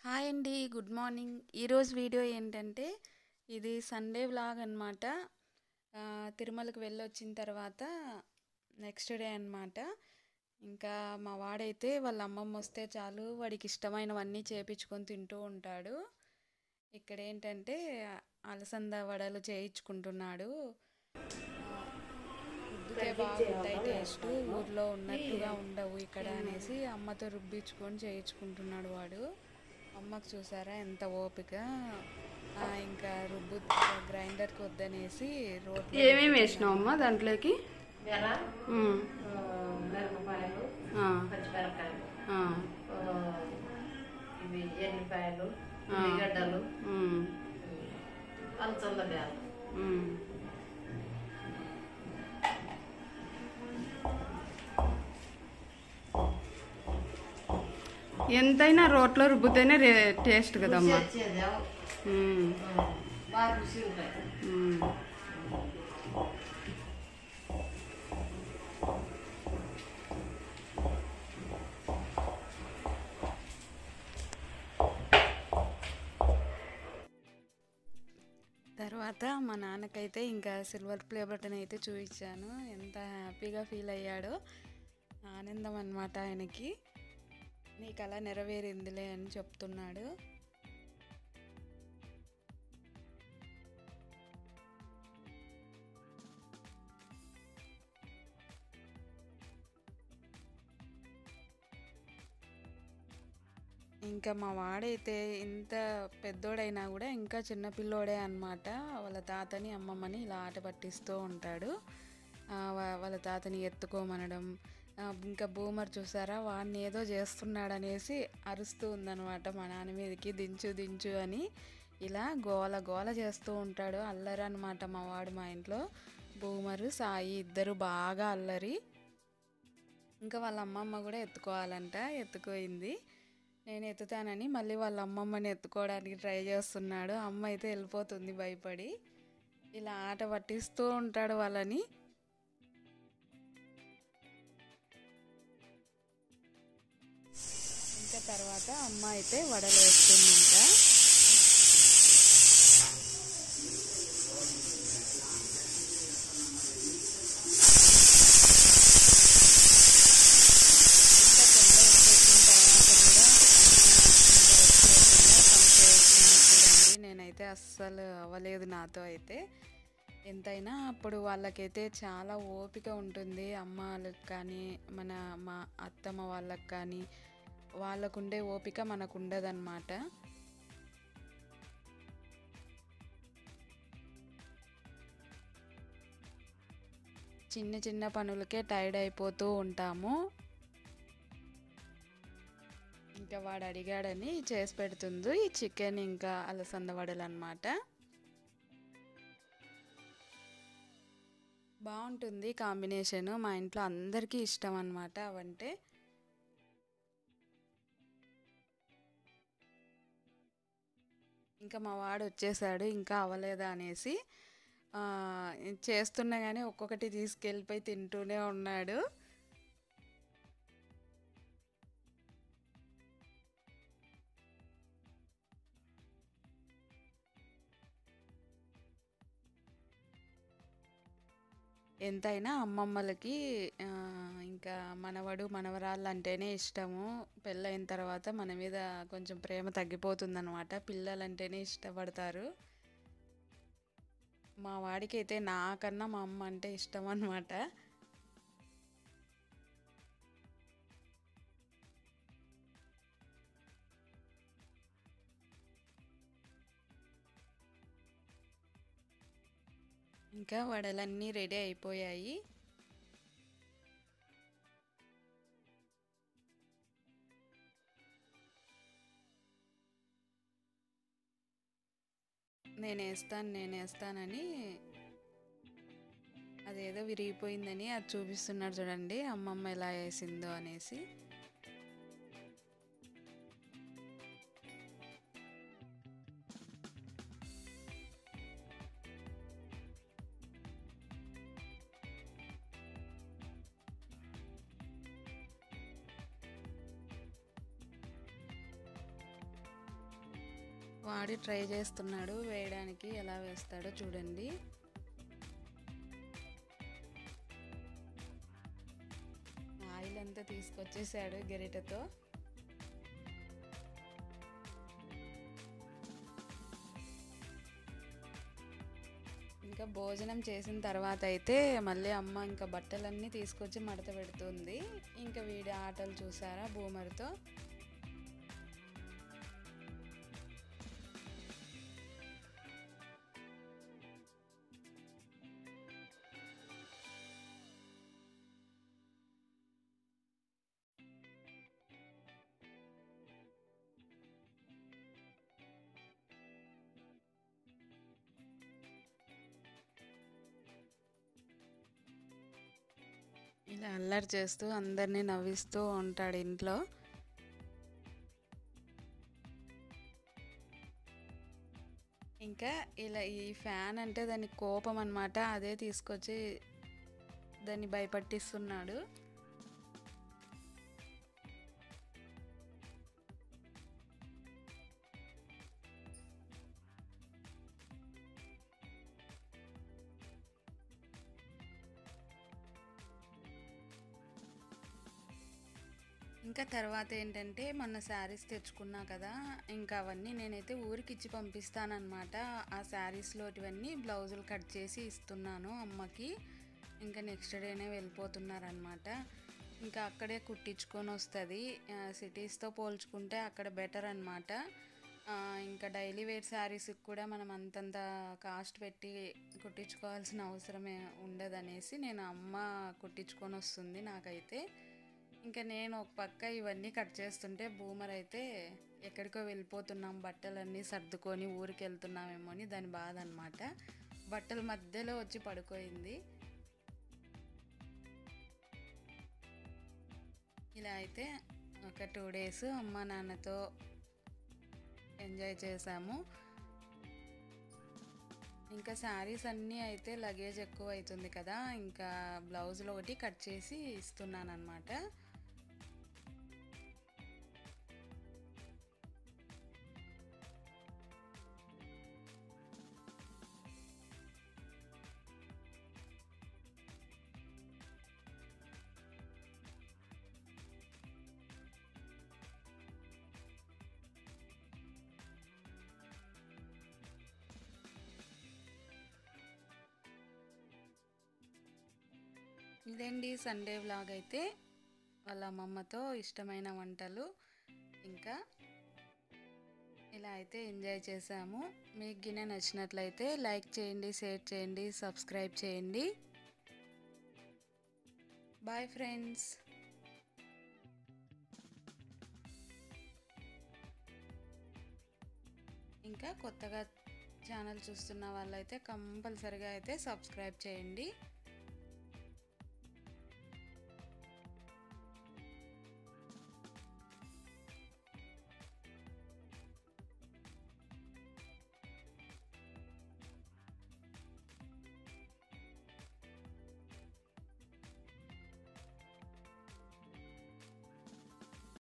Hi అండి. Good morning. ఈరోజు video ఏంటంటే ఇది సండే వ్లాగ్ అనమాట. తిరుమలకి వెళ్ళొచ్చిన తర్వాత నెక్స్ట్ డే అనమాట. ఇంకా మా వాడైతే వాళ్ళ అమ్మమ్మ వస్తే చాలు వాడికి ఇష్టమైనవన్నీ చేపించుకొని తింటూ ఉంటాడు. ఇక్కడ ఏంటంటే అలసంద వడలు చేయించుకుంటున్నాడు. రుబ్బితే బాగుంటాయి, టేస్ట్ ఊర్లో ఉన్నట్టుగా ఉండవు ఇక్కడ అనేసి అమ్మతో రుబ్బించుకొని చేయించుకుంటున్నాడు వాడు. అమ్మకు చూసారా ఎంత ఓపిక. ఇంకా గ్రైండర్కి వద్దనేసి రోట్లో ఏమేమి వేసినావు అమ్మ దాంట్లోకి? మిరపకాయలు, పచ్చిమిరపకాయలు, ఇవి ఎల్లిపాయలు, ఉల్లిగడ్డలు, అలసంద బేలు. ఎంతైనా రోట్లో రుబ్బితేనే టేస్ట్ కదమ్మా. బాగా రుచి ఉంటాయి. తర్వాత మా నాన్నకైతే ఇంకా సిల్వర్ ప్లే బటన్ అయితే చూపించాను. ఎంత హ్యాపీగా ఫీల్ అయ్యాడో, ఆనందం అన్నమాట ఆయనకి. నీకు అలా నెరవేరిందిలే అని చెప్తున్నాడు. ఇంకా మా వాడైతే ఇంత పెద్దోడైనా కూడా ఇంకా చిన్నపిల్లోడే అన్నమాట. వాళ్ళ తాతని అమ్మమ్మని ఇలా ఆట పట్టిస్తూ ఉంటాడు. వాళ్ళ తాతని ఎత్తుకోమనడం. ఇంకా బూమర్ చూసారా, వాడిని ఏదో చేస్తున్నాడు అనేసి అరుస్తూ ఉందన్నమాట మా నాన్న మీదకి, దించు దించు అని. ఇలా గోల గోల చేస్తూ ఉంటాడు. అల్లరి అనమాట మా వాడు. మా ఇంట్లో బూమరు సాయి ఇద్దరు బాగా అల్లరి. ఇంకా వాళ్ళ అమ్మమ్మ కూడా ఎత్తుకోవాలంట, ఎత్తుకోయింది. నేను ఎత్తుతానని మళ్ళీ వాళ్ళ అమ్మమ్మని ఎత్తుకోవడానికి ట్రై చేస్తున్నాడు. అమ్మ అయితే వెళ్ళిపోతుంది భయపడి. ఇలా ఆట పట్టిస్తూ ఉంటాడు వాళ్ళని. ఇంకా తర్వాత అమ్మ అయితే వడలు వేస్తుంది. ఇంకా నేనైతే అస్సలు అవ్వలేదు నాతో అయితే. ఎంతైనా అప్పుడు వాళ్ళకైతే చాలా ఓపిక ఉంటుంది. అమ్మ వాళ్ళకి కానీ మా అత్తమ్మ వాళ్ళకి కానీ వాళ్ళకుండే ఓపిక మనకు ఉండదన్నమాట. చిన్న చిన్న పనులకే టైర్డ్ అయిపోతూ ఉంటాము. ఇంకా వాడు అడిగాడని చేసి పెడుతుంది ఈ చికెన్ ఇంకా అలసంద వడలు అన్నమాట. బాగుంటుంది కాంబినేషన్. మా ఇంట్లో అందరికీ ఇష్టం అన్నమాట అవంటే. ఇంకా మా వాడు వచ్చేసాడు ఇంకా అవ్వలేదా అనేసి. చేస్తున్నా కానీ ఒక్కొక్కటి తీసుకెళ్ళిపోయి తింటూనే ఉన్నాడు. ఎంతైనా అమ్మమ్మలకి ఇంకా మనవడు మనవరాళ్ళు అంటేనే ఇష్టము. పెళ్ళైన తర్వాత మన మీద కొంచెం ప్రేమ తగ్గిపోతుందన్నమాట. పిల్లలంటేనే ఇష్టపడతారు. మా వాడికి అయితే నాకన్నా మా అమ్మ అంటే ఇష్టం అన్నమాట. ఇంకా వడలన్నీ రెడీ అయిపోయాయి. నేనేస్తానని అదేదో విరిగిపోయిందని అది చూపిస్తున్నాడు చూడండి, అమ్మమ్మ ఎలా వేసిందో అనేసి. వాడి ట్రై చేస్తున్నాడు వేయడానికి, ఎలా వేస్తాడో చూడండి. ఆయిల్ అంతా తీసుకొచ్చేసాడు గరిటెతో. ఇంకా భోజనం చేసిన తర్వాత అయితే మళ్ళీ అమ్మ ఇంకా బట్టలన్నీ తీసుకొచ్చి మడత పెడుతుంది. ఇంకా వీడి ఆటలు చూసారా బూమర్తో. ఇలా అల్లరి చేస్తూ అందరినీ నవ్విస్తూ ఉంటాడు ఇంట్లో. ఇంకా ఇలా ఈ ఫ్యాన్ అంటే దానికి కోపం అన్నమాట, అదే తీసుకొచ్చి దాన్ని భయపట్టిస్తున్నాడు. ఇంకా తర్వాత ఏంటంటే మొన్న శారీస్ తెచ్చుకున్నా కదా, ఇంకా అవన్నీ నేనైతే ఊరికి ఇచ్చి పంపిస్తానన్నమాట. ఆ శారీస్లోటివన్నీ బ్లౌజులు కట్ చేసి ఇస్తున్నాను అమ్మకి. ఇంకా నెక్స్ట్ డేనే వెళ్ళిపోతున్నారనమాట. ఇంకా అక్కడే కుట్టించుకొని వస్తుంది. సిటీస్తో పోల్చుకుంటే అక్కడ బెటర్ అనమాట. ఇంకా డైలీ వేర్ శారీస్కి కూడా మనం అంతంత కాస్ట్ పెట్టి కుట్టించుకోవాల్సిన అవసరమే ఉండదనేసి నేను అమ్మ కుట్టించుకొని వస్తుంది నాకైతే. ఇంకా నేను ఒక పక్క ఇవన్నీ కట్ చేస్తుంటే బూమర్ అయితే ఎక్కడికో వెళ్ళిపోతున్నాం, బట్టలన్నీ సర్దుకొని ఊరికి వెళ్తున్నామేమో అని దాని బాధ అనమాట. బట్టల మధ్యలో వచ్చి పడుకోయింది. ఇలా అయితే ఒక 2 days అమ్మ నాన్నతో ఎంజాయ్ చేసాము. ఇంకా శారీస్ అన్నీ అయితే లగేజ్ ఎక్కువ అవుతుంది కదా, ఇంకా బ్లౌజులు ఒకటి కట్ చేసి ఇస్తున్నాను అనమాట. ఇదండి సండే వ్లాగ్ అయితే. వాళ్ళ అమ్మమ్మతో ఇష్టమైన వంటలు ఇంకా ఇలా అయితే ఎంజాయ్ చేసాము. మీకు గిన్నె నచ్చినట్లయితే లైక్ చేయండి, షేర్ చేయండి, సబ్స్క్రైబ్ చేయండి. Bye friends. ఇంకా కొత్తగా ఛానల్ చూస్తున్న వాళ్ళైతే కంపల్సరిగా అయితే సబ్స్క్రైబ్ చేయండి.